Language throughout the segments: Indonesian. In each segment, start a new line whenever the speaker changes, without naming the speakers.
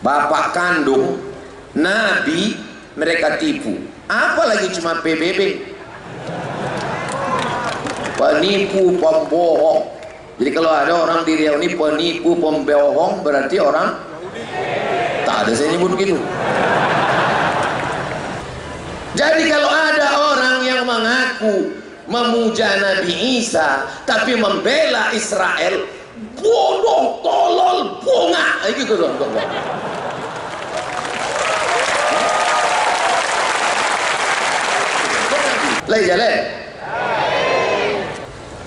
bapak kandung Nabi mereka tipu, apalagi cuma PBB, penipu, pembohong. Jadi kalau ada orang di Riau ini penipu, pembohong, berarti orang tak ada saya nyebut gitu. Jadi kalau ada orang yang mengaku memuja Nabi Isa tapi membela Israel, bodoh, tolol, bunga, gitu dong.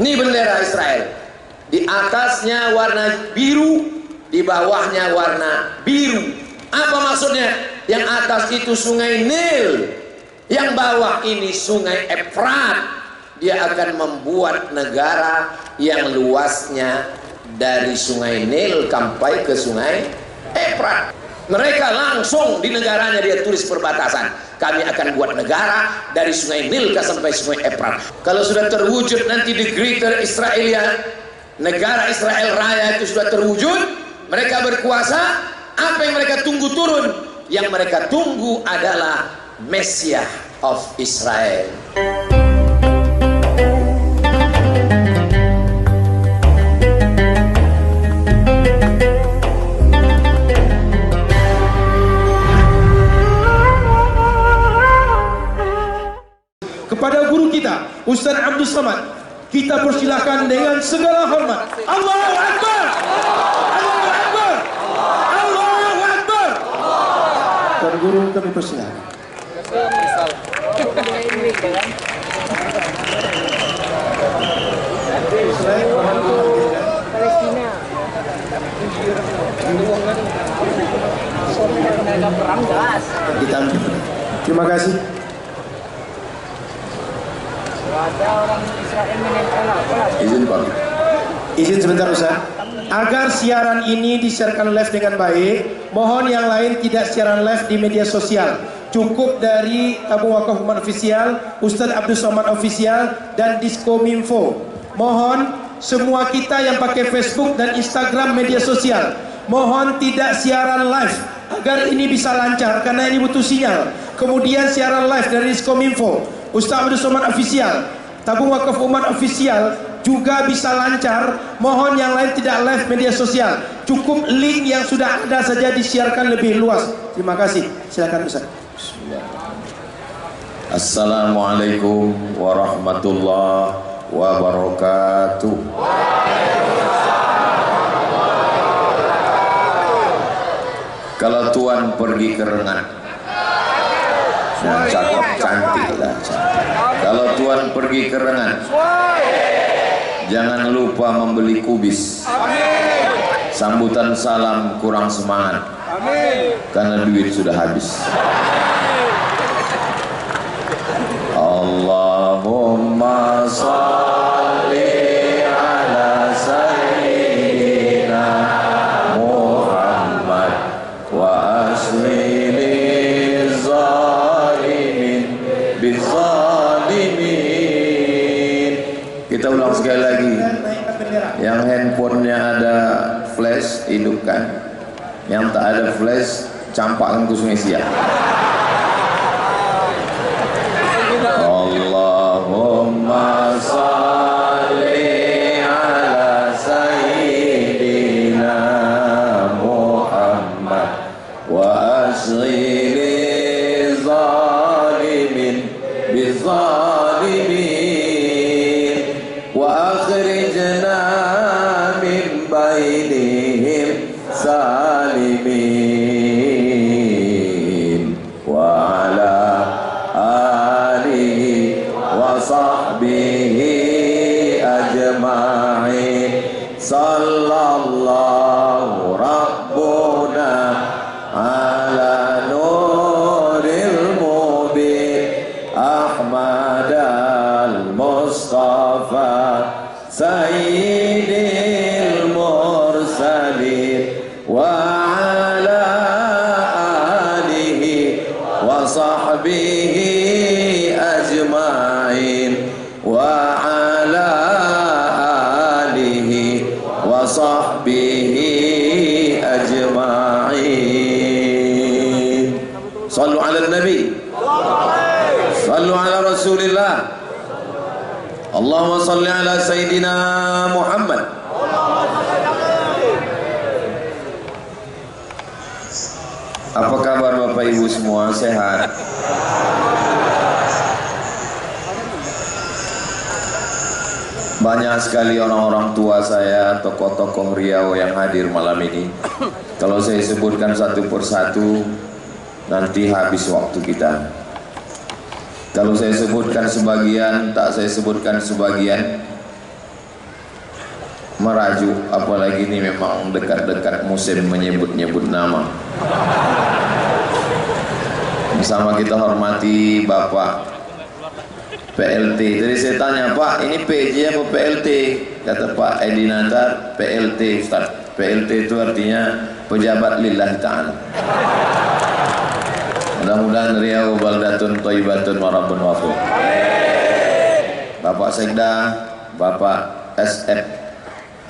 Ini bendera Israel, di atasnya warna biru, di bawahnya warna biru. Apa maksudnya? Yang atas itu sungai Nil, yang bawah ini sungai Efrat. Dia akan membuat negara yang luasnya dari sungai Nil sampai ke sungai Efrat. Mereka langsung di negaranya dia tulis perbatasan, kami akan buat negara dari sungai Nil sampai sungai Efrat. Kalau sudah terwujud nanti di Greater Israelia, negara Israel Raya itu sudah terwujud, mereka berkuasa. Apa yang mereka tunggu turun? Yang mereka tunggu adalah Messiah of Israel.
Kepada guru kita Ustaz Abdul Somad, kita persilakan dengan segala hormat. Allahu Akbar, Allahu Akbar, Allahu Akbar. Tuan guru kami persilakan. Terima kasih.
Izin Pak.
Izin sebentar Ustaz. Agar siaran ini disiarkan live dengan baik, mohon yang lain tidak siaran live di media sosial. Cukup dari Tabung Wakaf Umat Official, Ustaz Abdul Somad Official, dan Diskominfo. Mohon semua kita yang pakai Facebook dan Instagram media sosial, mohon tidak siaran live agar ini bisa lancar karena ini butuh sinyal. Kemudian siaran live dari Diskominfo, Ustaz Abdul Somad Official, Tabung Wakaf Umat Official juga bisa lancar. Mohon yang lain tidak live media sosial, cukup link yang sudah ada saja disiarkan lebih luas. Terima kasih. Silakan Ustaz.
Assalamualaikum warahmatullahi wabarakatuh. Kalau Tuan pergi ke Rengat, nah, cakep, cantik lah. Kalau Tuan pergi ke Rengat, jangan lupa membeli kubis. Sambutan salam kurang semangat karena duit sudah habis. Allahumma sholli ala sayyidina Muhammad wa asli zalimin bizalimin. Kita ulang sekali lagi. Yang handphonenya ada flash, hidupkan. Yang tak ada flash, campakkan ke Sungai Siak. Allahumma salli ala sayyidina Muhammad wa asghiri zalimin bizalimin wa akhrijna min bainihim salimin Sallu ala nabi. Sallu ala rasulillah. Allahumma salli ala sayyidina Muhammad. Apa kabar Bapak Ibu semua? Sehat? Banyak sekali orang-orang tua saya, tokoh-tokoh Riau yang hadir malam ini. Kalau saya sebutkan satu persatu, nanti habis waktu kita. Kalau saya sebutkan sebagian, tak saya sebutkan sebagian, merajuk. Apalagi ini memang dekat-dekat musim menyebut-nyebut nama. Bersama kita hormati Bapak PLT. Jadi saya tanya, Pak, ini PJ apa PLT? Kata Pak Edi Natar, PLT Ustaz. PLT itu artinya pejabat lillahi ta'ala. Mudah-mudahan Riau baldatun thayyibatun wa rabbun ghafur. Bapak Sekda, Bapak SF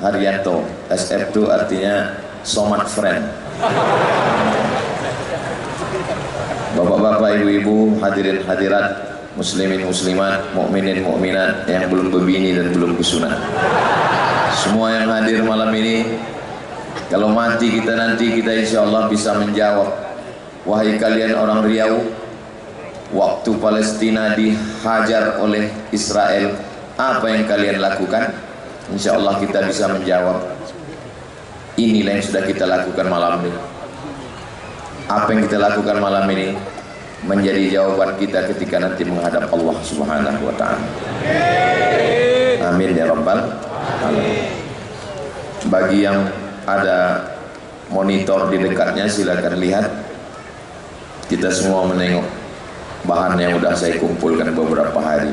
Haryanto. SF itu artinya Somad Friend. Bapak-bapak, ibu-ibu, hadirin hadirat, muslimin muslimat, mukminin mukminat yang belum berbini dan belum bersunat. Semua yang hadir malam ini, kalau mati kita nanti, kita insya Allah bisa menjawab. Wahai kalian orang Riau, waktu Palestina dihajar oleh Israel, apa yang kalian lakukan? Insya Allah kita bisa menjawab. Inilah yang sudah kita lakukan malam ini. Apa yang kita lakukan malam ini menjadi jawaban kita ketika nanti menghadap Allah Subhanahu wa ta'ala. Amin ya rabbal alamin. Bagi yang ada monitor di dekatnya, silakan lihat. Kita semua menengok bahan yang sudah saya kumpulkan beberapa hari.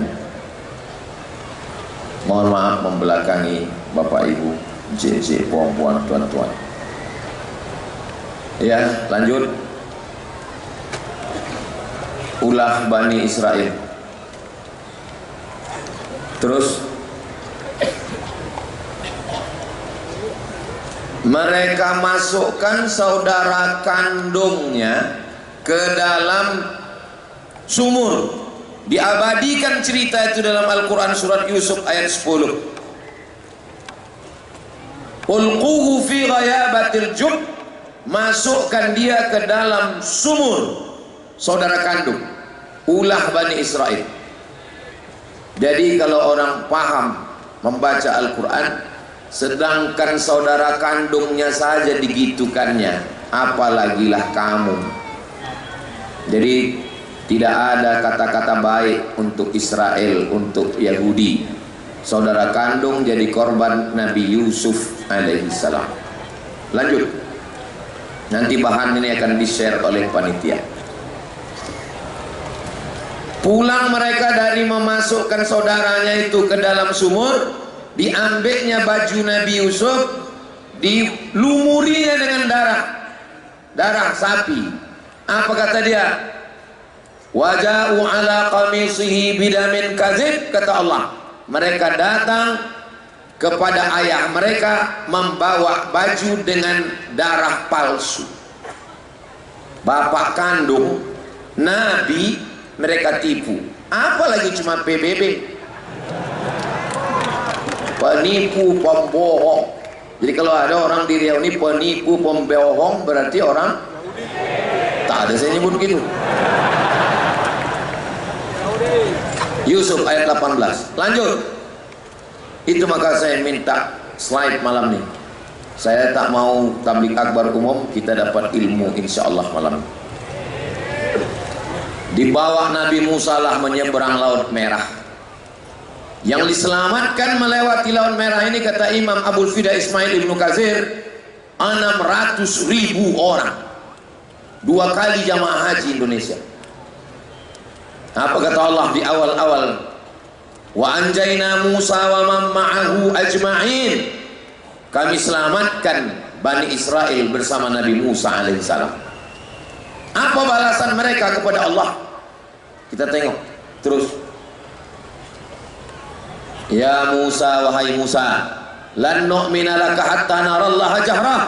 Mohon maaf membelakangi Bapak Ibu, JJ, puan-puan, tuan-tuan. Ya, lanjut. Ulah Bani Israel. Terus mereka masukkan saudara kandungnya ke dalam sumur. Diabadikan cerita itu dalam Al-Quran surat Yusuf ayat 10. Ulquhu fi ghayabatil jub, masukkan dia ke dalam sumur saudara kandung. Ulah Bani Israel. Jadi kalau orang paham membaca Al-Quran, sedangkan saudara kandungnya saja digitukannya, apalagilah kamu. Jadi tidak ada kata-kata baik untuk Israel, untuk Yahudi. Saudara kandung jadi korban Nabi Yusuf alaihissalam. Lanjut. Nanti bahan ini akan di-share oleh panitia. Pulang mereka dari memasukkan saudaranya itu ke dalam sumur, diambilnya baju Nabi Yusuf, dilumurinya dengan darah sapi. Apa kata dia? Waja'u ala qamisihi bidamin kadzib, kata Allah. Mereka datang kepada ayah mereka membawa baju dengan darah palsu. Bapak kandung Nabi mereka tipu. Apalagi cuma PBB, penipu, pembohong. Jadi kalau ada orang di Riau ini penipu, pembohong, berarti orang tak ada saya nyebut gitu. Yusuf ayat 18. Lanjut. Itu maka saya minta slide malam ini. Saya tak mau tablik akbar umum, kita dapat ilmu insya Allah malam ini. Di bawah Nabi Musa lah menyeberang Laut Merah. Yang diselamatkan melewati Laut Merah ini, kata Imam Abul Fida Ismail Ibnu Katsir, 600.000 orang. 2 kali jamaah haji Indonesia. Apa kata Allah di awal-awal? Wa anjayna Musa wa man ma'ahu ajma'in. Kami selamatkan Bani Israel bersama Nabi Musa alaihissalam. Apa balasan mereka kepada Allah? Kita tengok terus. Ya Musa, wahai Musa, lan nu'mina laka hatta narallaha jahrah.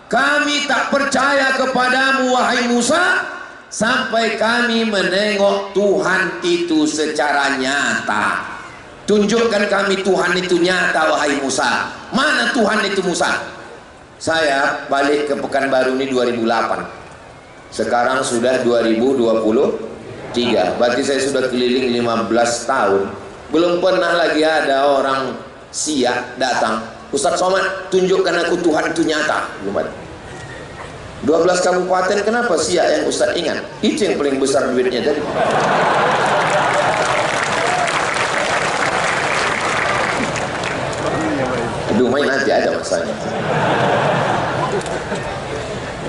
Kami tak percaya kepadamu wahai Musa sampai kami menengok Tuhan itu secara nyata. Tunjukkan kami Tuhan itu nyata, wahai Musa. Mana Tuhan itu, Musa? Saya balik ke Pekanbaru ini 2008. Sekarang sudah 2023. Berarti saya sudah keliling 15 tahun. Belum pernah lagi ada orang Siak datang, Ustaz Somad, tunjukkan aku Tuhan itu nyata. Belum ada. 12 kabupaten, kenapa Siak yang Ustaz ingat? Itu yang paling besar duitnya tadi. Aduh, main nanti ada masanya.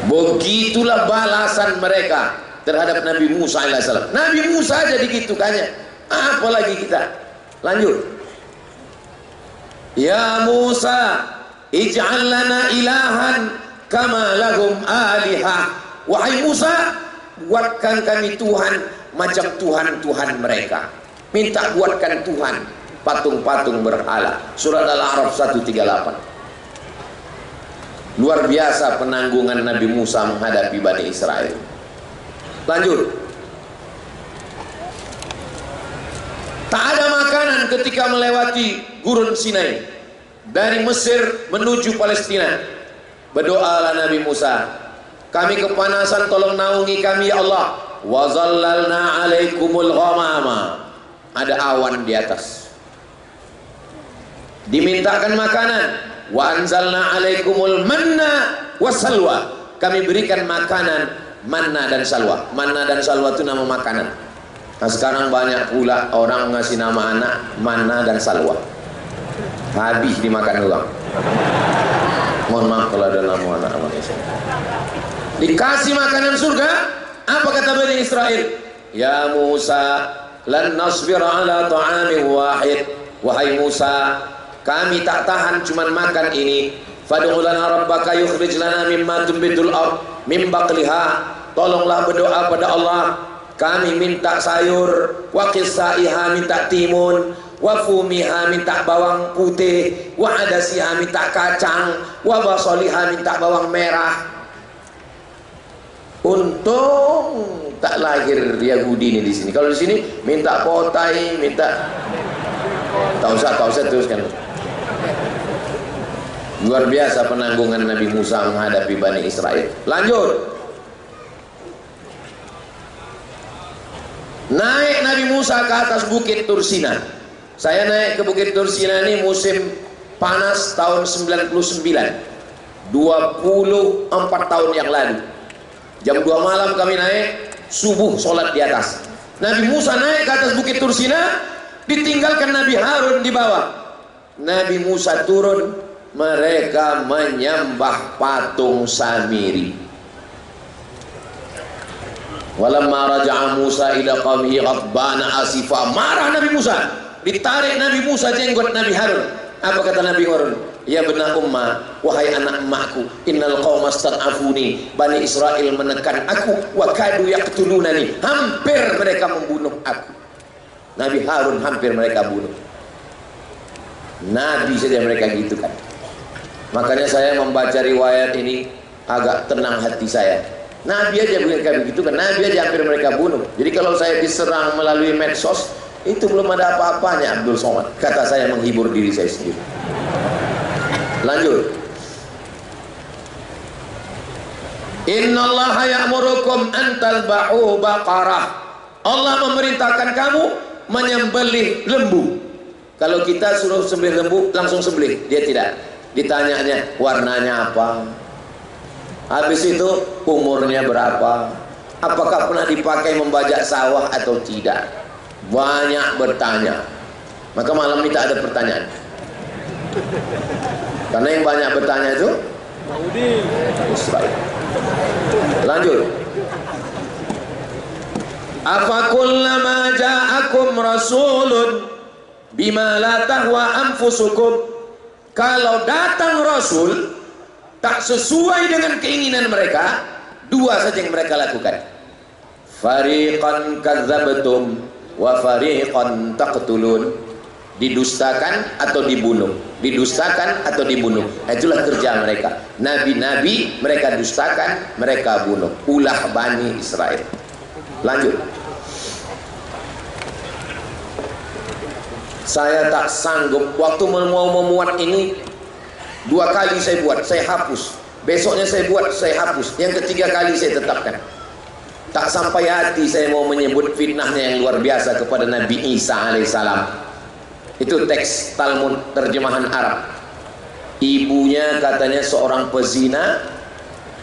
Begitulah balasan mereka terhadap Nabi Musa alaihissalam. Nabi Musa jadi gitu kayaknya. Apalagi kita. Lanjut. Ya Musa, ij'al lana ilahan kama lahum alihah. Wahai Musa, buatkan kami Tuhan macam Tuhan-Tuhan mereka. Minta buatkan Tuhan patung-patung berhala. Surat Al-A'raf 138. Luar biasa penanggungan Nabi Musa menghadapi Bani Israel. Lanjut. Tak ada makanan ketika melewati gurun Sinai dari Mesir menuju Palestina. Berdoalah Nabi Musa, kami kepanasan, tolong naungi kami ya Allah. Wa zallalna alaikumul ghamama. Ada awan di atas. Dimintakan makanan. Wa anzalna alaikumul manna wassalwa. Kami berikan makanan manna dan salwa. Manna dan salwa itu nama makanan. Nah sekarang banyak pula orang ngasih nama anak manna dan salwa. Habis dimakan ulang. Mohon maaf kalau ada nama anak dikasih makanan surga. Apa kata Bani Israel? Ya Musa, lan nasbir ala ta'amin wahid. Wahai Musa, kami tak tahan cuman makan ini. Fad'u lana rabbaka yukhrij lana mimma tunbitul ard min baqliha. Tolonglah berdoa pada Allah. Kami minta sayur, wa qissaiha minta timun, wa fumiha minta bawang putih, wa adasiha minta kacang, wa basaliha minta bawang merah. Untung tak lahir Yahudi ini di sini. Kalau di sini minta potai, minta tak usah teruskan. Luar biasa penanggungan Nabi Musa menghadapi Bani Israel. Lanjut. Naik Nabi Musa ke atas bukit Tursina. Saya naik ke bukit Tursina ini musim panas tahun 99, 24 tahun yang lalu. Jam 2 malam kami naik, subuh sholat di atas. Nabi Musa naik ke atas bukit Tursina, ditinggalkan Nabi Harun di bawah. Nabi Musa turun, mereka menyembah patung Samiri. Walamma raja'a Musa ila qaumihi ghadbana asifa. Marah Nabi Musa, ditarik Nabi Musa jenggot Nabi Harun. Apa kata Nabi Harun? Ya benar umma, wahai anak emakku, innal qauma stad'afuni. Bani Israel menekan aku, wa kadu yaqtulunani. Hampir mereka membunuh aku. Nabi Harun hampir mereka bunuh. Nabi saja mereka gitu kan. Makanya saya membaca riwayat ini agak tenang hati saya. Nabi aja begitu kan, Nabi aja hampir mereka bunuh. Jadi kalau saya diserang melalui medsos, itu belum ada apa-apanya Abdul Somad. Kata saya menghibur diri saya sendiri. Lanjut. Innallaha ya'murukum an talba'u baqarah. Allah memerintahkan kamu menyembelih lembu. Kalau kita suruh sembelih lembu, langsung sembelih. Dia tidak. Ditanyanya warnanya apa? Habis itu umurnya berapa? Apakah pernah dipakai membajak sawah atau tidak? Banyak bertanya. Maka malam ini tak ada pertanyaan. Karena yang banyak bertanya itu Israel. Lanjut. Afakullama ja'akum rasulun bima la tahwa anfusukum. Kalau datang rasul tak sesuai dengan keinginan mereka, dua saja yang mereka lakukan. Fariqan kadzabtum wa fariqan taqtulun. Didustakan atau dibunuh, didustakan atau dibunuh. Itulah kerja mereka. Nabi-nabi mereka dustakan, mereka bunuh. Ulah Bani Israel. Lanjut. Saya tak sanggup waktu mau memuat ini, 2 kali saya buat, saya hapus. Besoknya saya buat, saya hapus. Yang ketiga kali saya tetapkan. Tak sampai hati saya mau menyebut fitnahnya yang luar biasa kepada Nabi Isa alaihissalam. Itu teks Talmud terjemahan Arab. Ibunya katanya seorang pezina,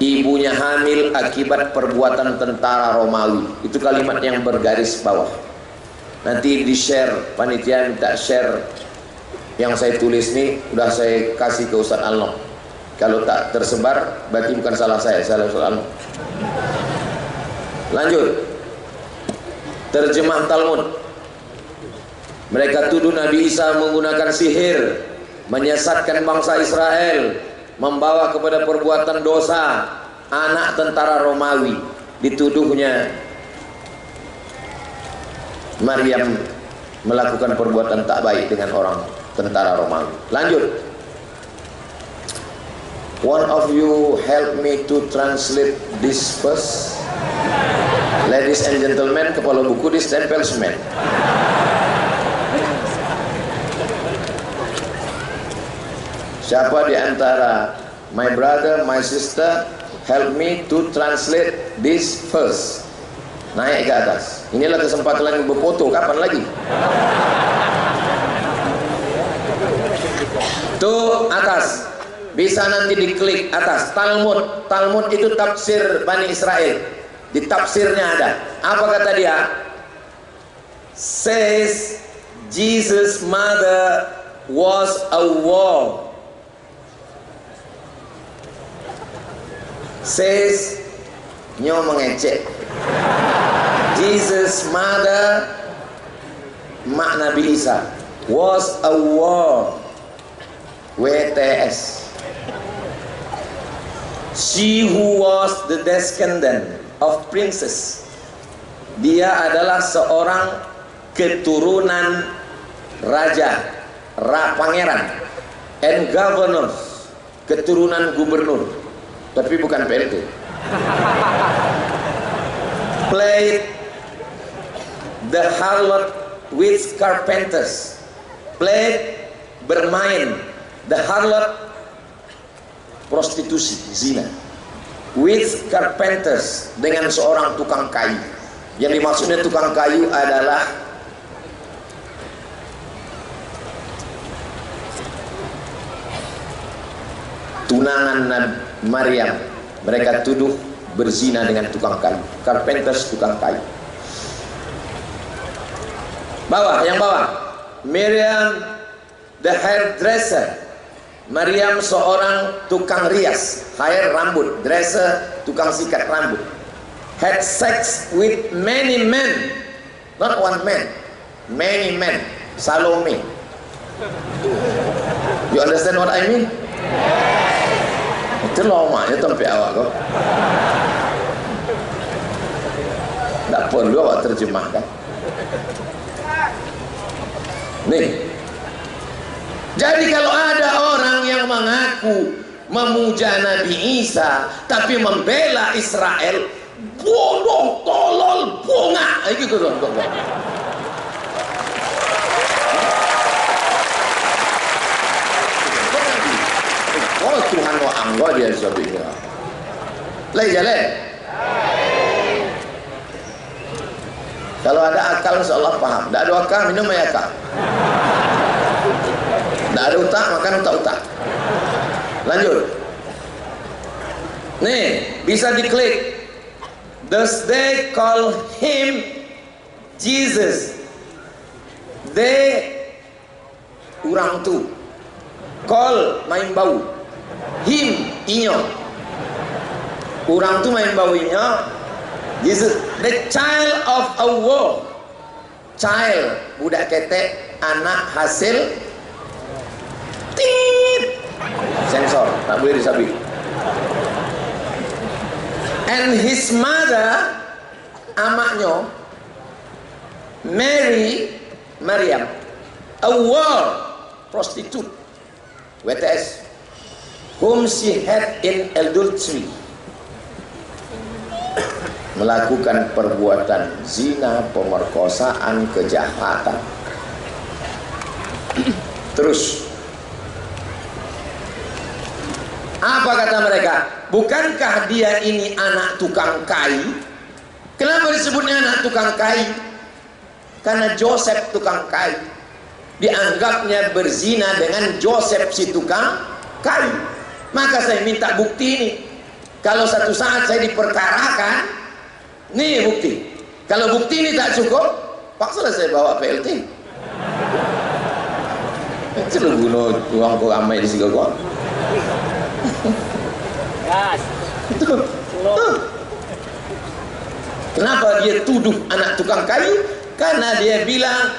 ibunya hamil akibat perbuatan tentara Romawi. Itu kalimat yang bergaris bawah. Nanti di-share, panitia minta share yang saya tulis nih, udah saya kasih ke Ustaz Alno. Kalau tak tersebar, berarti bukan salah saya, salah Ustaz Alno. Lanjut. Terjemah Talmud. Mereka tuduh Nabi Isa menggunakan sihir, menyesatkan bangsa Israel, membawa kepada perbuatan dosa. Anak tentara Romawi dituduhnya Maryam melakukan perbuatan tak baik dengan orang tentara Romawi. Lanjut. One of you help me to translate this verse. Ladies and gentlemen, kepala buku distempel semen. Siapa di antara my brother, my sister, help me to translate this verse. Naik ke atas. Inilah kesempatan lagi berfoto. Kapan lagi? Tuh atas. Bisa nanti diklik atas. Talmud. Talmud itu tafsir Bani Israel. Di tafsirnya ada. Apa kata dia? Says Jesus' mother was a whore. Says nyo mengecek. Jesus' mother, mak Nabi Isa, was a whore. WTS. She who was the descendant of princess. Dia adalah seorang keturunan raja, pangeran, and governors, keturunan gubernur, tapi bukan PLT. Played the harlot with carpenters. Played, bermain, the harlot, prostitusi, zina, with carpenters, dengan seorang tukang kayu. Yang dimaksudnya tukang kayu adalah tunangan Maryam. Mereka tuduh berzina dengan tukang kayu. Carpenters, tukang kayu. Bawah, yang bawah. Miriam the hairdresser. Maryam seorang tukang rias, hair rambut, dresser tukang sikat rambut. Had sex with many men, not one man, many men. Salome. You understand what I mean? Itu lomanya tempe awak kok. Tak perlu awak terjemahkan. Nih. Jadi kalau ada orang yang mengaku memuja Nabi Isa tapi membela Israel, bodoh, tolol, bunga, gitu dong. Oh Tuhan wa anggo dia sebabnya. Lagi jalan. Kalau ada akal insyaallah paham. Tidak ada akal minum air akal. Tidak ada utak makan utak-utak. Lanjut. Nih bisa diklik. Thus they call him Jesus. They urang tu. Call main bau. Him inyo. Urang tu main bau inyo. Jesus, the child of a war. Child, budak ketek, anak hasil tit. Sensor, tak boleh disabit. And his mother, amaknya, Maryam, a war, prostitute, WTS, whom she had in adultery. melakukan perbuatan zina, pemerkosaan, kejahatan. Terus apa kata mereka? Bukankah dia ini anak tukang kayu? Kenapa disebutnya anak tukang kayu? Karena Joseph tukang kayu, dianggapnya berzina dengan Joseph si tukang kayu. Maka saya minta bukti ini. Kalau satu saat saya diperkarakan, nih bukti. Kalau bukti ini tak cukup, paksalah saya bawa PLT. Itu lu guna uang kau ramai di sini kau. Kenapa dia tuduh anak tukang kayu? Karena dia bilang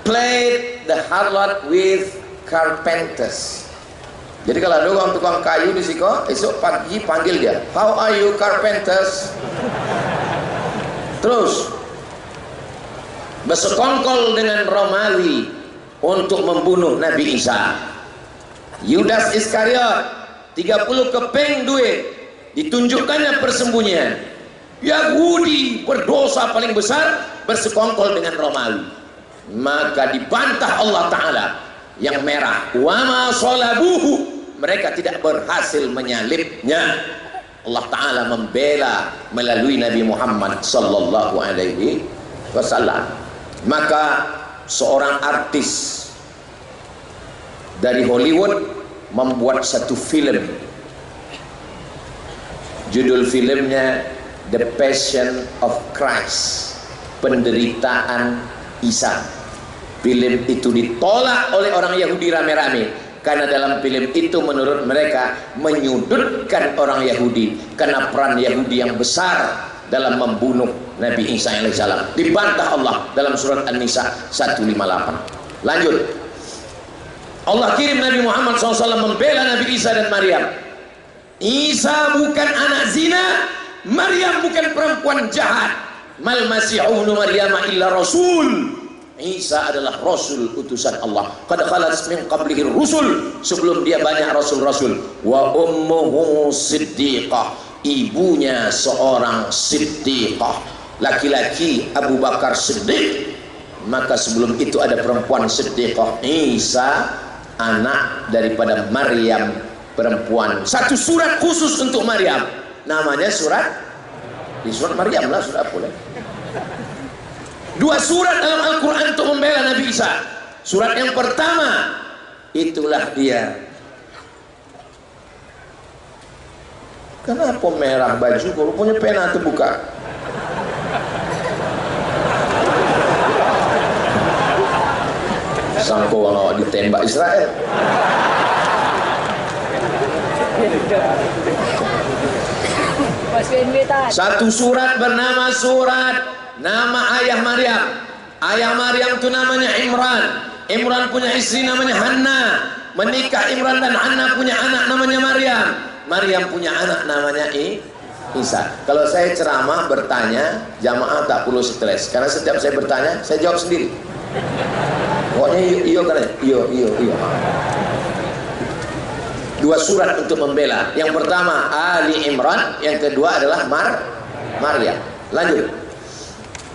played the harlot with carpenters. Jadi kalau ada orang tukang kayu di sini, esok pagi panggil dia, how are you carpenters? Terus bersekongkol dengan Romawi untuk membunuh Nabi Isa. Yudas Iskariot 30 keping duit, ditunjukkannya persembunyian. Yahudi berdosa paling besar bersekongkol dengan Romawi. Maka dibantah Allah Ta'ala yang merah, wama sholabuhu, mereka tidak berhasil menyalibnya. Allah Ta'ala membela melalui Nabi Muhammad sallallahu alaihi wasallam. Maka seorang artis dari Hollywood membuat satu film. Judul filmnya The Passion of Christ, penderitaan Isa. Film itu ditolak oleh orang Yahudi rame-rame karena dalam film itu menurut mereka menyudutkan orang Yahudi, karena peran Yahudi yang besar dalam membunuh Nabi Isa alaihissalam. Dibantah Allah dalam surat An-Nisa 158. Lanjut, Allah kirim Nabi Muhammad SAW membela Nabi Isa dan Maryam. Isa bukan anak zina, Maryam bukan perempuan jahat. Mal Masihu ibnu Maryam illa rasul. Isa adalah rasul utusan Allah. Qad khalat min qablihi rusul, sebelum dia banyak rasul-rasul. Wa ummuhu siddiqah, ibunya seorang siddiqah, laki-laki Abu Bakar Siddiq. Maka sebelum itu ada perempuan siddiqah. Isa anak daripada Maryam, perempuan. Satu surat khusus untuk Maryam, namanya surat Maryam lah, surat apa lah. Dua surat dalam Al-Quran untuk membela Nabi Isa. Surat yang pertama, itulah dia. Kenapa merah baju? Kalau punya pena terbuka. Sangko kalau ditembak Israel. Satu surat bernama surat nama ayah Maryam. Ayah Maryam itu namanya Imran. Imran punya istri namanya Hanna. Menikah Imran dan Hanna punya anak namanya Maryam. Maryam punya anak namanya Isa. Kalau saya ceramah bertanya, jamaah tak perlu stres, karena setiap saya bertanya saya jawab sendiri. Pokoknya iyo kan? Iyo. Dua surat untuk membela. Yang pertama Ali Imran, yang kedua adalah Maryam. Lanjut.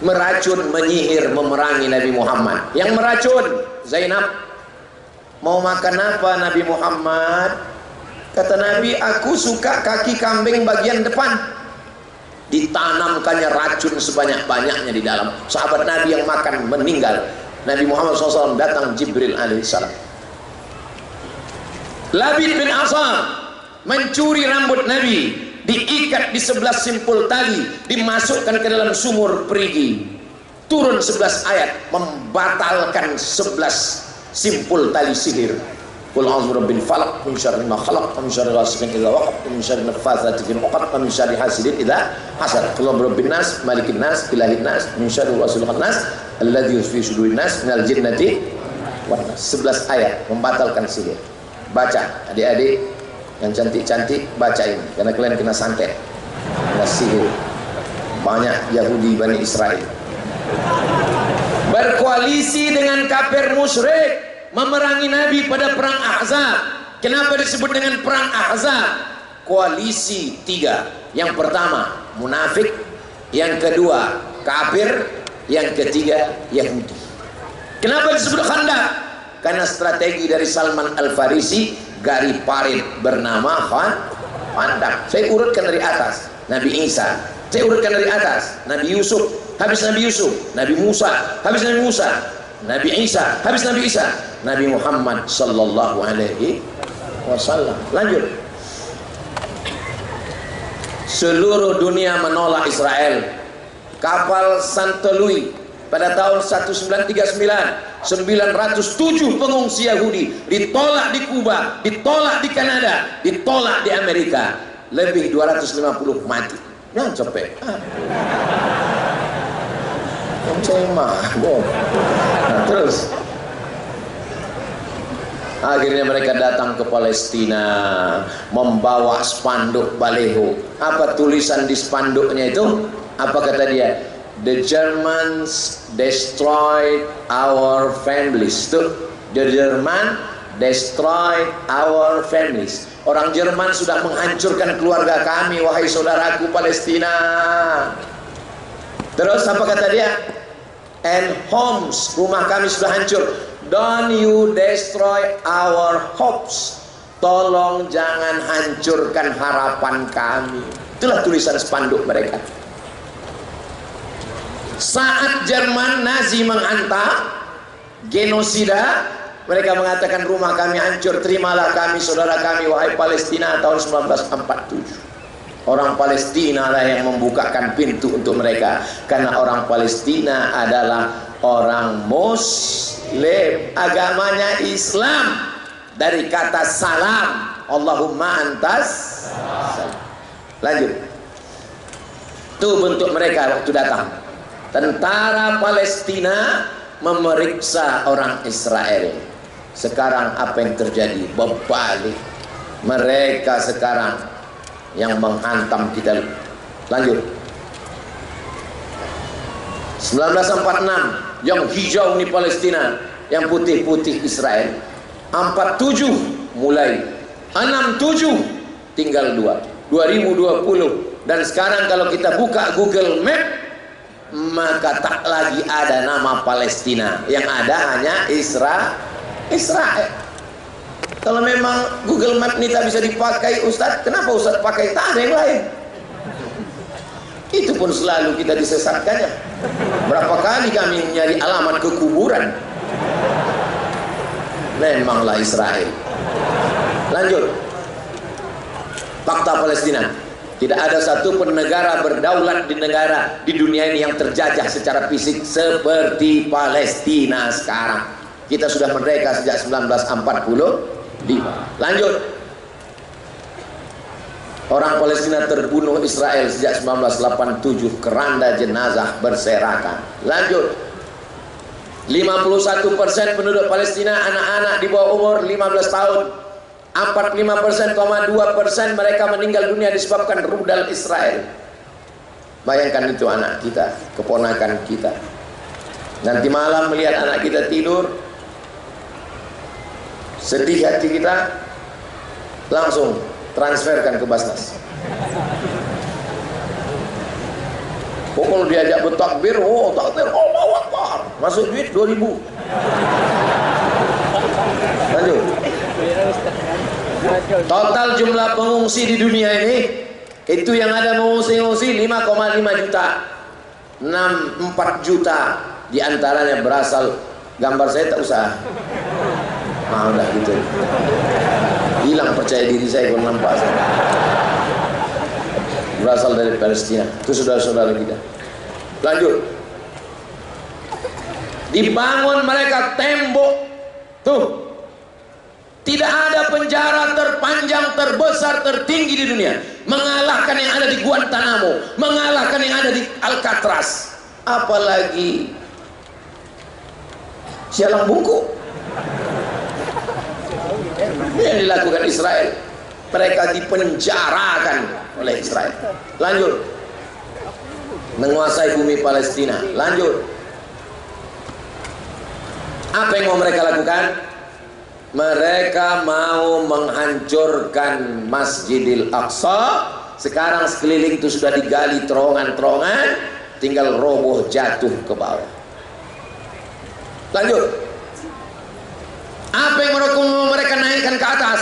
Meracun, menyihir, memerangi Nabi Muhammad. Yang meracun Zainab. Mau makan apa Nabi Muhammad? Kata Nabi, aku suka kaki kambing bagian depan. Ditanamkannya racun sebanyak-banyaknya di dalam. Sahabat Nabi yang makan meninggal. Nabi Muhammad SAW datang Jibril alaihissalam. Labid bin Asam mencuri rambut Nabi, diikat di 11 simpul tali, dimasukkan ke dalam sumur perigi. Turun 11 ayat membatalkan 11 simpul tali sihir. Qul a'udzu birabbil falaq min syarri ma khalaq wa min syarri ghasiqin idza waqab wa min syarri naffatsati fil 'uqad wa min syarri hasidin idza hasad. Qul a'udzu birabbin nas malikin nas ilahin nas min syarri wasilil nas alladzi fi sudurin nas minal jinnati wan nas. 11 ayat membatalkan sihir. Baca adik-adik yang cantik-cantik, baca ini karena kalian kena santet, kena sihir. Banyak Yahudi Bani Israel berkoalisi dengan kafir musyrik memerangi Nabi pada perang Ahzab. Kenapa disebut dengan perang Ahzab? Koalisi tiga. Yang pertama munafik, yang kedua kafir, yang ketiga Yahudi. Kenapa disebut Khandaq? Karena strategi dari Salman Al-Farisi, Gari Parit bernama Khandaq. Saya urutkan dari atas, Nabi Isa. Saya urutkan dari atas, Nabi Yusuf. Habis Nabi Yusuf, Nabi Musa. Habis Nabi Musa, Nabi Isa. Habis Nabi Isa, Nabi Muhammad sallallahu alaihi wasallam. Lanjut. Seluruh dunia menolak Israel. Kapal Santo Louis pada tahun 1939, 907 pengungsi Yahudi ditolak di Kuba, ditolak di Kanada, ditolak di Amerika. Lebih 250 mati. Jangan capek. Nah, terus akhirnya mereka datang ke Palestina membawa spanduk baleho. Apa tulisan di spanduknya itu? Apa kata dia? The Germans destroyed our families. Tuh, the German destroyed our families. Orang Jerman sudah menghancurkan keluarga kami, wahai saudaraku Palestina. Terus apa kata dia? And homes, rumah kami sudah hancur. Don't you destroy our hopes. Tolong jangan hancurkan harapan kami. Itulah tulisan spanduk mereka. Saat Jerman Nazi menghantam, genosida, mereka mengatakan rumah kami hancur, terimalah kami, saudara kami, wahai Palestina, tahun 1947. Orang Palestina lah yang membukakan pintu untuk mereka, karena orang Palestina adalah orang Muslim, agamanya Islam. Dari kata salam, Allahumma antas salam. Lanjut. Itu bentuk mereka waktu datang. Tentara Palestina memeriksa orang Israel. Sekarang apa yang terjadi? Berbalik. Mereka sekarang yang menghantam kita. Lanjut. 1946 yang hijau ini Palestina, yang putih-putih Israel. 47 mulai, 67 tinggal 2, 2020. Dan sekarang kalau kita buka Google Map, maka tak lagi ada nama Palestina, yang ada hanya Israel. Kalau memang Google Map ini tak bisa dipakai Ustadz, kenapa Ustadz pakai? Tak ada yang lain. Itu pun selalu kita disesatkannya. Berapa kali kami nyari alamat ke kuburan. Memanglah Israel. Lanjut. Fakta Palestina. Tidak ada satu pun negara berdaulat di dunia ini yang terjajah secara fisik seperti Palestina sekarang. Kita sudah merdeka sejak 1945. Lanjut. Orang Palestina terbunuh Israel sejak 1987, keranda jenazah berserakan. Lanjut. 51% penduduk Palestina anak-anak di bawah umur 15 tahun. 45,2% mereka meninggal dunia disebabkan rudal Israel. Bayangkan itu anak kita, keponakan kita. Nanti malam melihat anak kita tidur, sedih hati kita, langsung transferkan ke Basnas. Oh, kalau diajak bertakbir, takbir, Allahu Akbar, masuk duit 2.000. Lanjut. Total jumlah pengungsi di dunia ini, itu yang ada mengungsi 5,5 juta. 4 juta diantaranya berasal, gambar saya tak usah. Udah gitu. Hilang percaya diri saya kalau nampak. Berasal dari Palestina. Itu saudara-saudara kita. Lanjut. Dibangun mereka tembok. Tuh. Tidak ada penjara terpanjang, terbesar, tertinggi di dunia. Mengalahkan yang ada di Guantanamo, mengalahkan yang ada di Alcatraz. Apalagi Sialang Bungku. Ini yang dilakukan Israel. Mereka dipenjarakan oleh Israel. Lanjut. Menguasai bumi Palestina. Lanjut. Apa yang mau mereka lakukan? Mereka mau menghancurkan Masjidil Aqsa Sekarang sekeliling itu sudah digali terowongan-terowongan, tinggal roboh jatuh ke bawah. Lanjut. Apa yang mereka naikkan ke atas?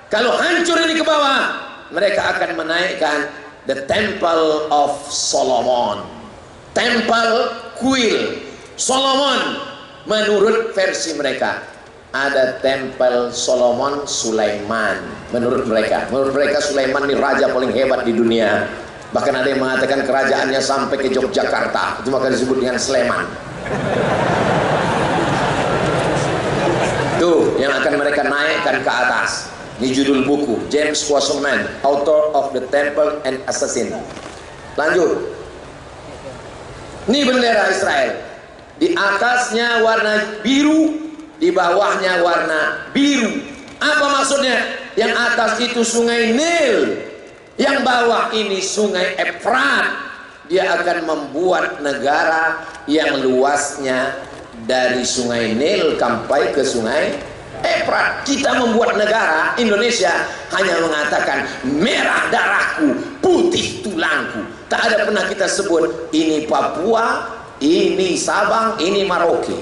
Kalau hancur ini ke bawah, mereka akan menaikkan the Temple of Solomon, Temple Kuil Solomon. Menurut versi mereka ada Temple Solomon Sulaiman. Menurut mereka Sulaiman ini raja paling hebat di dunia. Bahkan ada yang mengatakan kerajaannya sampai ke Yogyakarta. Itu maka disebut dengan Sleman. Tuh yang akan mereka naikkan ke atas. Ini judul buku, James Wasserman, author of The Temple and Assassin. Lanjut. Ini bendera Israel. Di atasnya warna biru, di bawahnya warna biru. Apa maksudnya? Yang atas itu sungai Nil, yang bawah ini sungai Efrat. Dia akan membuat negara yang luasnya dari sungai Nil sampai ke sungai Efrat. Kita membuat negara Indonesia hanya mengatakan merah darahku, putih tulangku. Tak ada pernah kita sebut ini Papua, ini Sabang, ini Maroke.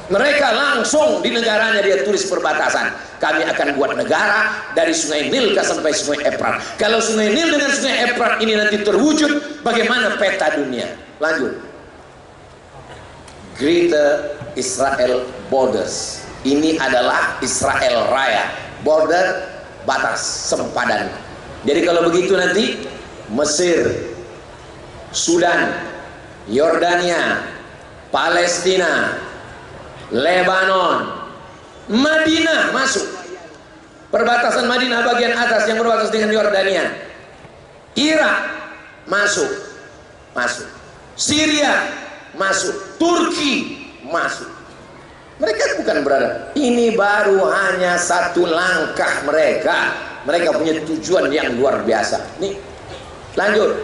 Mereka langsung di negaranya dia tulis perbatasan. Kami akan buat negara dari sungai Nil sampai sungai Efrat. Kalau sungai Nil dengan sungai Efrat ini nanti terwujud, bagaimana peta dunia? Lanjut. Greater Israel Borders. Ini adalah Israel Raya, border, batas, sempadan. Jadi kalau begitu nanti Mesir, Sudan, Yordania, Palestina, Lebanon, Madinah masuk. Perbatasan Madinah bagian atas yang berbatasan dengan Yordania. Irak masuk. Syria masuk. Turki masuk. Mereka bukan berada. Ini baru hanya satu langkah mereka. Mereka punya tujuan yang luar biasa. Nih, lanjut.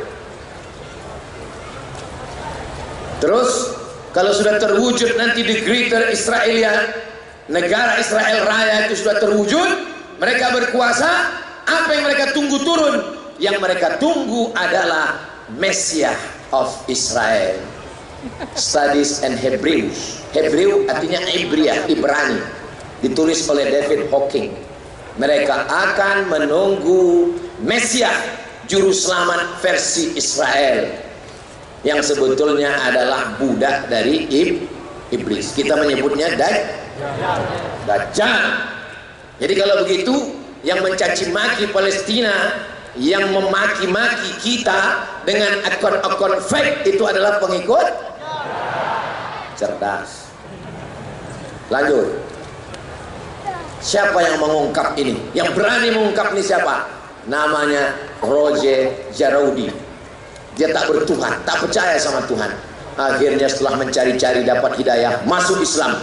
Terus kalau sudah terwujud nanti di Greater Israelia, negara Israel Raya itu sudah terwujud, mereka berkuasa. Apa yang mereka tunggu turun? Yang mereka tunggu adalah Messiah of Israel. Studies and Hebrews. Hebrew artinya Ibria, Ibrani. Ditulis oleh David Hawking. Mereka akan menunggu Messiah, juru selamat versi Israel, yang sebetulnya adalah budak dari iblis. Kita menyebutnya Dajjal. Jadi kalau begitu, yang mencaci maki Palestina, yang memaki-maki kita dengan akun-akun fake, itu adalah pengikut cerdas. Lanjut. Siapa yang mengungkap ini? Yang berani mengungkap ini siapa? Namanya Roger Jaroudi. Dia tak bertuhan, tak percaya sama Tuhan. Akhirnya setelah mencari-cari dapat hidayah, masuk Islam.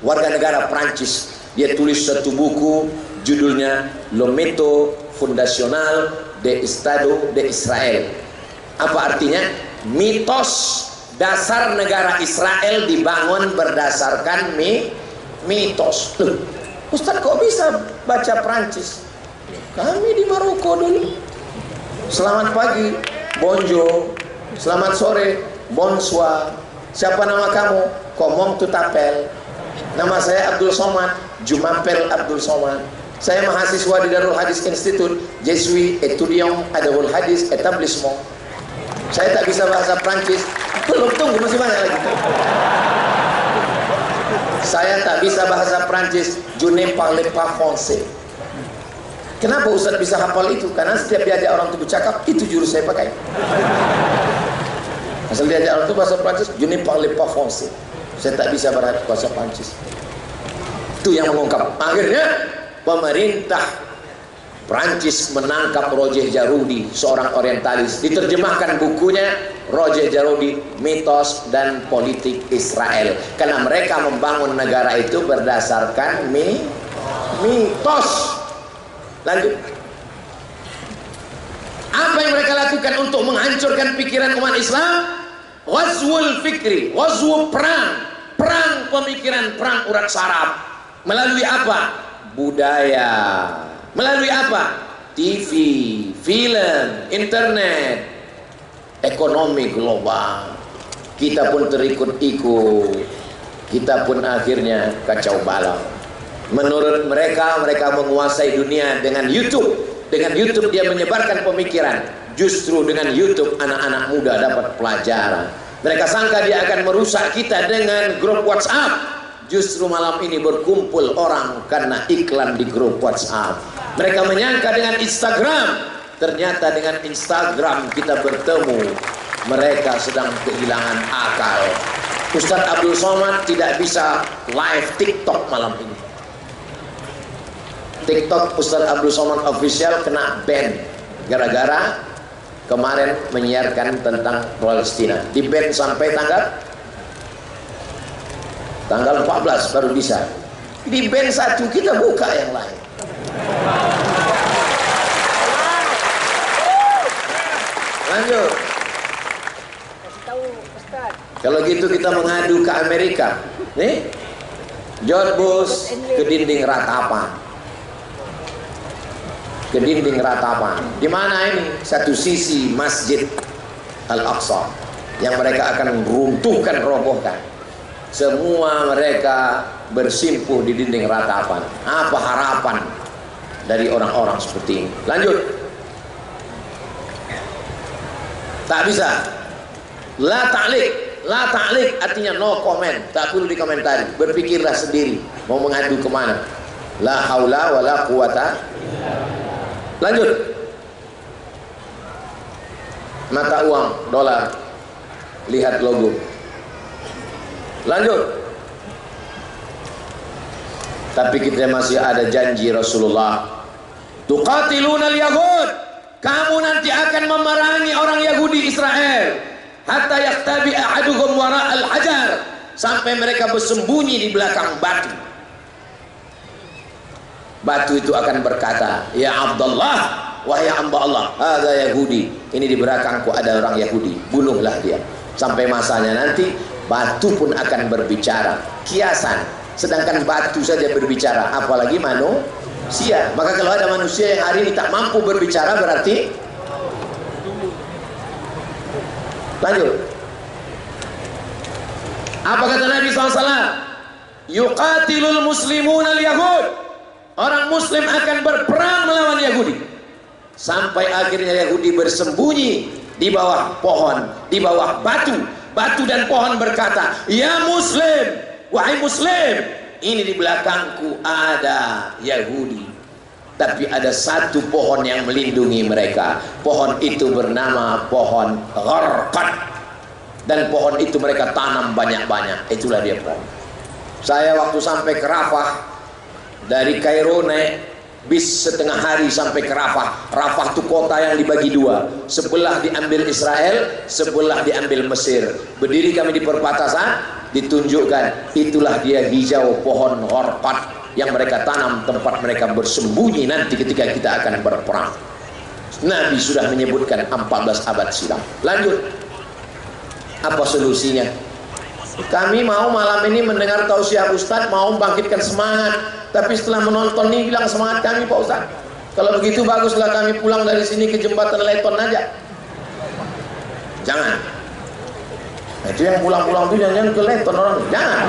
Warga negara Prancis. Dia tulis satu buku, judulnya Le Méthode Fondational de Estado de Israel. Apa artinya? Mitos dasar negara Israel dibangun berdasarkan mitos. Loh, Ustaz kok bisa baca Prancis? Kami di Maroko dulu. Selamat pagi, bonjour. Selamat sore, bonsoir. Siapa nama kamu? Komong Tutapel. Nama saya Abdul Somad, Jumapel Abdul Somad. Saya mahasiswa di Darul Hadis Institute, Jesui Etudiant Darul Hadis Etablissement. Saya tak bisa bahasa Prancis. Belum, tunggu, masih banyak lagi. Saya tak bisa bahasa Prancis. Je ne parle pas français. Kenapa Ustaz bisa hafal itu? Karena setiap diajak orang itu bercakap, itu jurus saya pakai. Asal diajak orang itu bahasa Prancis, je ne parle pas français. Saya tak bisa bahasa Prancis. Itu yang mengungkap. Akhirnya pemerintah Prancis menangkap Roger Jaroudi, seorang orientalis. Diterjemahkan bukunya Roger Jaroudi, Mitos dan Politik Israel. Karena mereka membangun negara itu berdasarkan mitos. Lanjut. Apa yang mereka lakukan untuk menghancurkan pikiran umat Islam? Ghazwul fikri, ghazwul perang pemikiran, perang urat saraf. Melalui apa? Budaya. Melalui apa? TV, film, internet, ekonomi global. Kita pun terikut-ikut, kita pun akhirnya kacau balau. Menurut mereka, mereka menguasai dunia dengan YouTube. Dengan YouTube dia menyebarkan pemikiran. Justru dengan YouTube anak-anak muda dapat pelajaran. Mereka sangka dia akan merusak kita dengan grup WhatsApp. Justru malam ini berkumpul orang karena iklan di grup WhatsApp. Mereka menyangka dengan Instagram. Ternyata dengan Instagram kita bertemu. Mereka sedang kehilangan akal. Ustadz Abdul Somad tidak bisa live TikTok malam ini. TikTok Ustadz Abdul Somad official kena ban gara-gara kemarin menyiarkan tentang Palestina. Di ban sampai tanggal 14 baru bisa. Di ban satu kita buka yang lain. Lanjut. Kalau gitu kita mengadu ke Amerika. Nih, George Bush ke dinding ratapan. Ke dinding ratapan. Di mana ini? Satu sisi Masjid Al-Aqsa yang mereka akan runtuhkan, robohkan. Semua mereka bersimpuh di dinding ratapan. Apa harapan dari orang-orang seperti ini? Lanjut. Tak bisa. La ta'liq. La ta'liq artinya no comment, tak perlu dikomentari. Berpikirlah sendiri mau mengadu kemana. La haula wa la quwata. Lanjut. Mata uang dolar, lihat logo. Lanjut. Tapi kita masih ada janji Rasulullah. Tuqatiluna al-yahud. Kamu nanti akan memerangi orang Yahudi Israel. Hatta yaktabi ahaduhum wara al-hajar, sampai mereka bersembunyi di belakang batu. Batu itu akan berkata, ya Abdullah, wahai hamba Allah, ada Yahudi, ini di belakangku ada orang Yahudi, bunuhlah dia. Sampai masanya nanti batu pun akan berbicara. Kiasan, sedangkan batu saja berbicara, apalagi manusia. Maka kalau ada manusia yang hari ini tak mampu berbicara, berarti lanjut. Apa kata Nabi SAW? Yuqatilul muslimun al-yahud. Orang muslim akan berperang melawan Yahudi. Sampai akhirnya Yahudi bersembunyi di bawah pohon, di bawah batu. Batu dan pohon berkata, ya muslim, wahai muslim, ini di belakangku ada Yahudi. Tapi ada satu pohon yang melindungi mereka. Pohon itu bernama pohon gharqad. Dan pohon itu mereka tanam banyak-banyak. Itulah dia pohon. Saya waktu sampai ke Rafah, dari Kairo naik bis setengah hari sampai ke Rafah. Rafah itu kota yang dibagi dua. Sebelah diambil Israel, sebelah diambil Mesir. Berdiri kami di perbatasan, ditunjukkan itulah dia hijau pohon gharqad yang mereka tanam, tempat mereka bersembunyi nanti ketika kita akan berperang. Nabi sudah menyebutkan 14 abad silam. Lanjut. Apa solusinya? Kami mau malam ini mendengar tausiah Ustadz, mau bangkitkan semangat. Tapi setelah menonton ini bilang semangat kami Pak Ustadz. Kalau begitu baguslah kami pulang dari sini ke jembatan Leton aja. Jangan. Itu yang pulang-pulang itu jangan ke Leton orang. Jangan.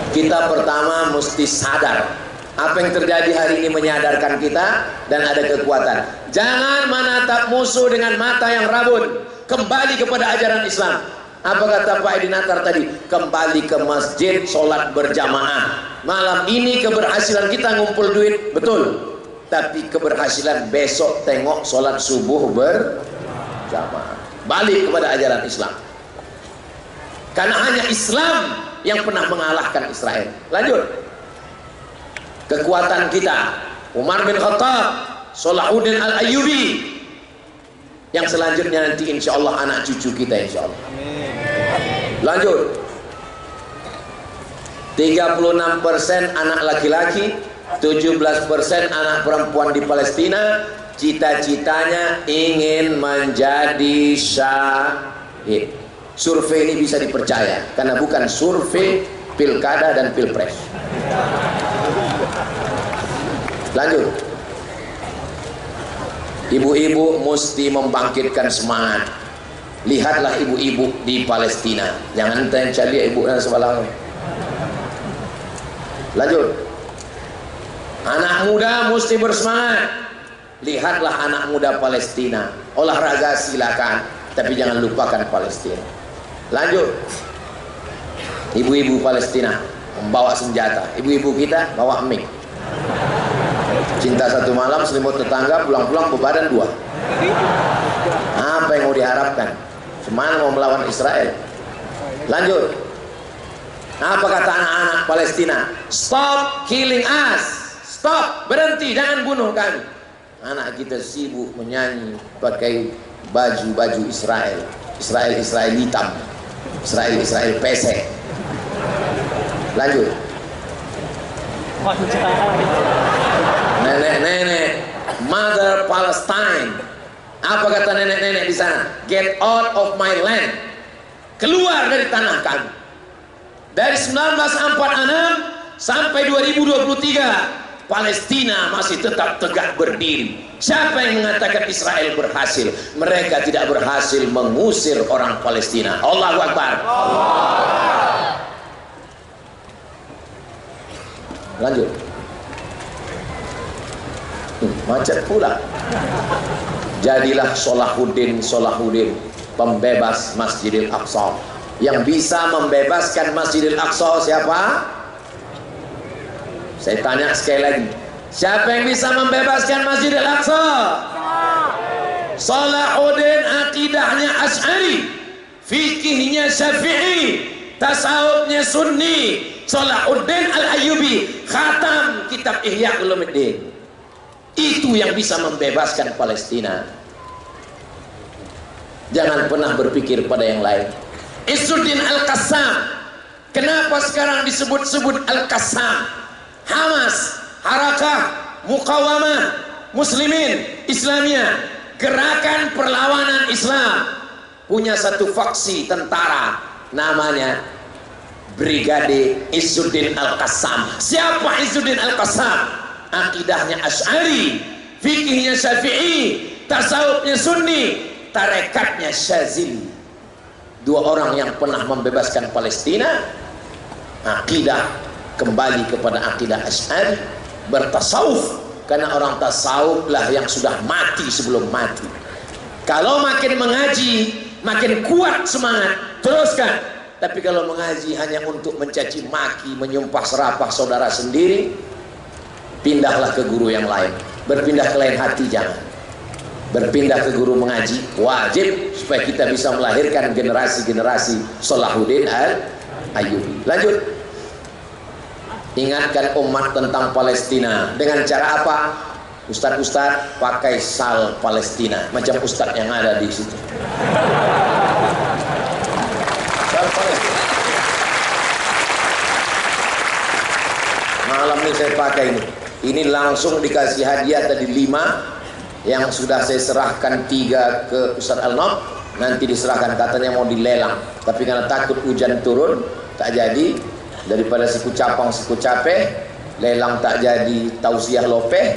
Kita pertama mesti sadar apa yang terjadi hari ini, menyadarkan kita dan ada kekuatan. Jangan menatap musuh dengan mata yang rabun. Kembali kepada ajaran Islam. Apa kata Pak Edi Natar tadi? Kembali ke masjid, sholat berjamaah. Malam ini keberhasilan kita ngumpul duit, betul. Tapi keberhasilan besok tengok sholat subuh berjamaah. Balik kepada ajaran Islam. Karena hanya Islam yang pernah mengalahkan Israel. Lanjut. Kekuatan kita, Umar bin Khattab, Salahuddin Al-Ayyubi, yang selanjutnya nanti insya Allah anak cucu kita insya Allah. Lanjut. 36% anak laki-laki, 17% anak perempuan di Palestina, cita-citanya ingin menjadi syahid. Survei ini bisa dipercaya karena bukan survei pilkada dan pilpres. Lanjut. Ibu-ibu mesti membangkitkan semangat. Lihatlah ibu-ibu di Palestina. Jangan cari ibu dan sebalang. Lanjut. Anak muda mesti bersemangat. Lihatlah anak muda Palestina. Olahraga silakan, tapi jangan lupakan Palestina. Lanjut. Ibu-ibu Palestina membawa senjata. Ibu-ibu kita bawa mic. Cinta satu malam, selimut tetangga, pulang-pulang bebadan dua. Apa yang mau diharapkan? Semuanya mau melawan Israel. Lanjut. Apa kata anak-anak Palestina? Stop killing us. Stop, berhenti, jangan bunuh kami. Anak kita sibuk menyanyi pakai baju-baju Israel. Israel hitam. Israel pesek. Lanjut. Nenek-nenek, Mother Palestine. Apa kata nenek-nenek di sana? Get out of my land. Keluar dari tanah kami. Dari 1946 sampai 2023, Palestina masih tetap tegak berdiri. Siapa yang mengatakan Israel berhasil? Mereka tidak berhasil mengusir orang Palestina. Allahu Akbar. Lanjut. Macet pula. Jadilah Salahuddin, pembebas Masjidil Aqsa. Yang bisa membebaskan Masjidil Aqsa siapa? Saya tanya sekali lagi, siapa yang bisa membebaskan Masjidil Aqsa? Salahuddin akidahnya Asy'ari, fikihnya Syafi'i, tasawufnya Sunni. Salahuddin Al-Ayyubi khatam kitab Ihya Ulumuddin. Itu yang bisa membebaskan Palestina. Jangan pernah berpikir pada yang lain. Izzuddin Al-Qassam, kenapa sekarang disebut-sebut Al-Qassam? Hamas, Harakah Muqawamah Muslimin Islamiyah, gerakan perlawanan Islam, punya satu faksi tentara namanya Brigade Izzuddin Al-Qassam. Siapa Izzuddin Al-Qassam? Akidahnya Asy'ari, fikihnya Syafi'i, tasawufnya Sunni, tarekatnya Syazili. Dua orang yang pernah membebaskan Palestina. Akidah kembali kepada akidah Asy'ari, bertasawuf, karena orang tasawuf lah yang sudah mati sebelum mati. Kalau makin mengaji, makin kuat semangat, teruskan. Tapi kalau mengaji hanya untuk mencaci maki, menyumpah serapah saudara sendiri, pindahlah ke guru yang lain. Berpindah ke lain hati jangan. Berpindah ke guru mengaji wajib, supaya kita bisa melahirkan generasi-generasi Salahuddin Al-Ayyubi. Lanjut. Ingatkan umat tentang Palestina. Dengan cara apa? Ustadz-ustadz pakai sal Palestina, macam ustadz yang ada di situ. Sal Palestina. Malam ini saya pakai ini. Ini langsung dikasih hadiah tadi 5, yang sudah saya serahkan 3 ke Ustadz Al-Nob. Nanti diserahkan, katanya mau dilelang, tapi karena takut hujan turun tak jadi. Daripada siku capang siku capek, lelang tak jadi, tausiah lopeh,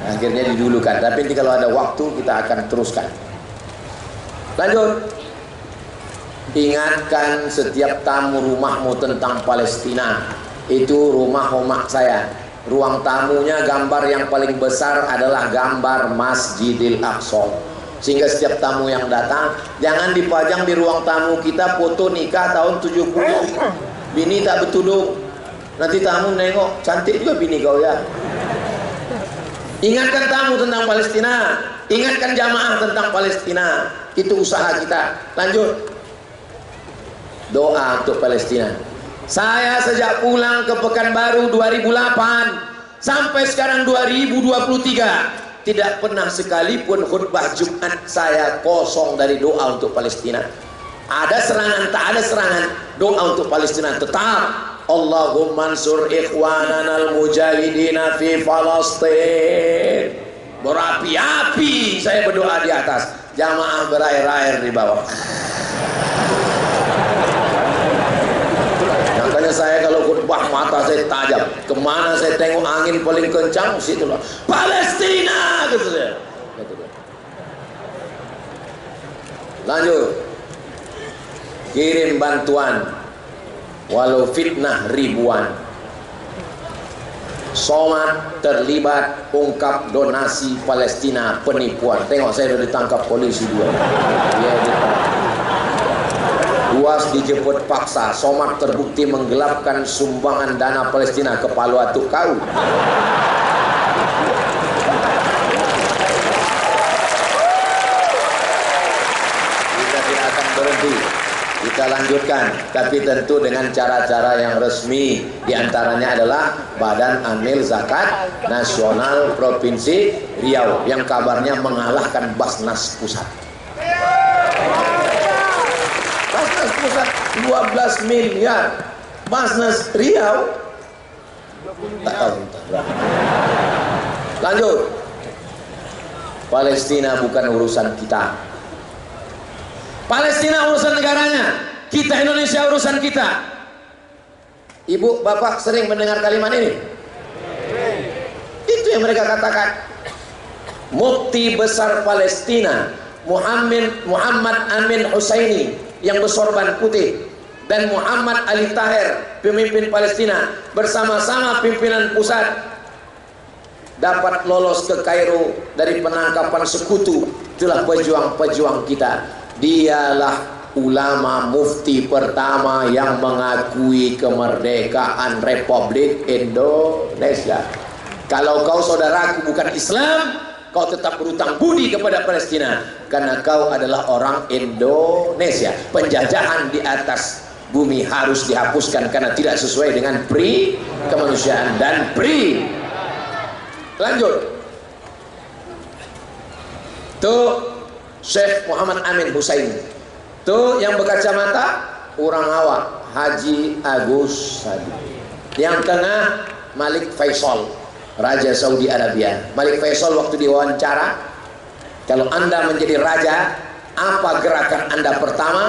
akhirnya didulukan. Tapi nanti kalau ada waktu kita akan teruskan. Lanjut. Ingatkan setiap tamu rumahmu tentang Palestina. Itu rumah homak saya. Ruang tamunya gambar yang paling besar adalah gambar Masjidil Aqsa. Sehingga setiap tamu yang datang, jangan dipajang di ruang tamu kita foto nikah tahun 70. Bini tak bertudung. Nanti tamu nengok, cantik juga bini kau ya. Ingatkan tamu tentang Palestina. Ingatkan jamaah tentang Palestina. Itu usaha kita. Lanjut. Doa untuk Palestina. Saya sejak pulang ke Pekanbaru 2008 sampai sekarang 2023 tidak pernah sekalipun khutbah Jumat saya kosong dari doa untuk Palestina. Ada serangan, tak ada serangan, doa untuk Palestina tetap. Allahumma ansur ikhwanana al-mujahidina fi Falastin. Berapi-api saya berdoa di atas, jamaah berair-air di bawah. Makanya Makanya saya kalau khutbah mata saya tajam. Kemana saya tengok angin paling kencang, situlah Palestina, gitu saya. Lanjut. Kirim bantuan walau fitnah ribuan. Somad terlibat ungkap donasi Palestina penipuan. Tengok saya sudah ditangkap polisi dua. Dia Buas dijemput paksa. Somad terbukti menggelapkan sumbangan dana Palestina ke Palu Atuk Kau. Kita tidak akan berhenti. Kita lanjutkan, tapi tentu dengan cara-cara yang resmi. Di antaranya adalah Badan Amil Zakat Nasional Provinsi Riau yang kabarnya mengalahkan Basnas Pusat. Basnas Pusat 12 miliar, Basnas Riau tak tahu. Lanjut. Palestina bukan urusan kita. Palestina urusan negaranya, kita Indonesia urusan kita. Ibu, bapak sering mendengar kalimat ini? Itu yang mereka katakan. Mufti besar Palestina, Muhammad Amin Husaini yang bersorban putih, dan Muhammad Ali Tahir, pemimpin Palestina, bersama-sama pimpinan pusat dapat lolos ke Kairo dari penangkapan sekutu. Itulah pejuang-pejuang kita. Dialah ulama mufti pertama yang mengakui kemerdekaan Republik Indonesia. Kalau kau saudaraku bukan Islam, kau tetap berutang budi kepada Palestina karena kau adalah orang Indonesia. Penjajahan di atas bumi harus dihapuskan karena tidak sesuai dengan pri kemanusiaan dan pri. Lanjut. Tuh Syekh Muhammad Amin Husaini. Tuh yang berkacamata orang awak, Haji Agus Sadi. Yang tengah Malik Faisal, Raja Saudi Arabia. Malik Faisal waktu diwawancara, kalau Anda menjadi raja, apa gerakan Anda pertama?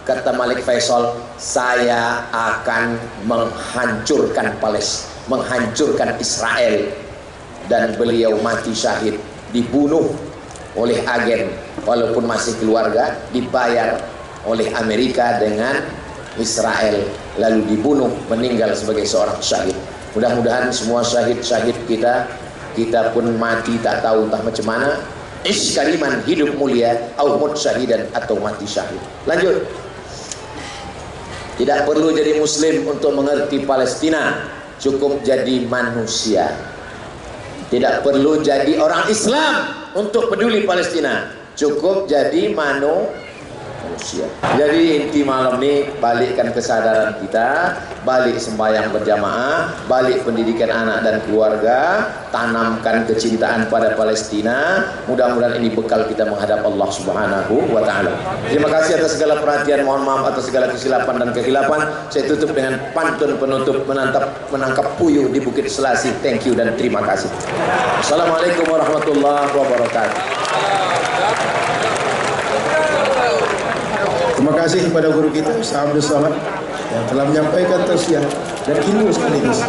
Kata Malik Faisal, saya akan menghancurkan Palestina, menghancurkan Israel. Dan beliau mati syahid, dibunuh oleh agen, walaupun masih keluarga, dibayar oleh Amerika dengan Israel, lalu dibunuh, meninggal sebagai seorang syahid. Mudah-mudahan semua syahid-syahid kita pun mati tak tahu entah macam mana. Ish kariman, hidup mulia, au mut syahidan, atau mati syahid. Lanjut. Tidak perlu jadi muslim untuk mengerti Palestina, cukup jadi manusia. Tidak perlu jadi orang Islam untuk peduli Palestina, cukup jadi manusia. Jadi inti malam ini, balikkan kesadaran kita, balik sembahyang berjamaah, balik pendidikan anak dan keluarga, tanamkan kecintaan pada Palestina. Mudah-mudahan ini bekal kita menghadap Allah Subhanahu wa Ta'ala. Terima kasih atas segala perhatian, mohon maaf atas segala kesilapan dan kehilapan. Saya tutup dengan pantun penutup, menangkap puyuh di Bukit Selasi. Thank you dan terima kasih. Assalamualaikum warahmatullahi wabarakatuh.
Terima kasih kepada guru kita Ustaz Abdul Somad yang telah menyampaikan tausiah dan ilmu sekaligus.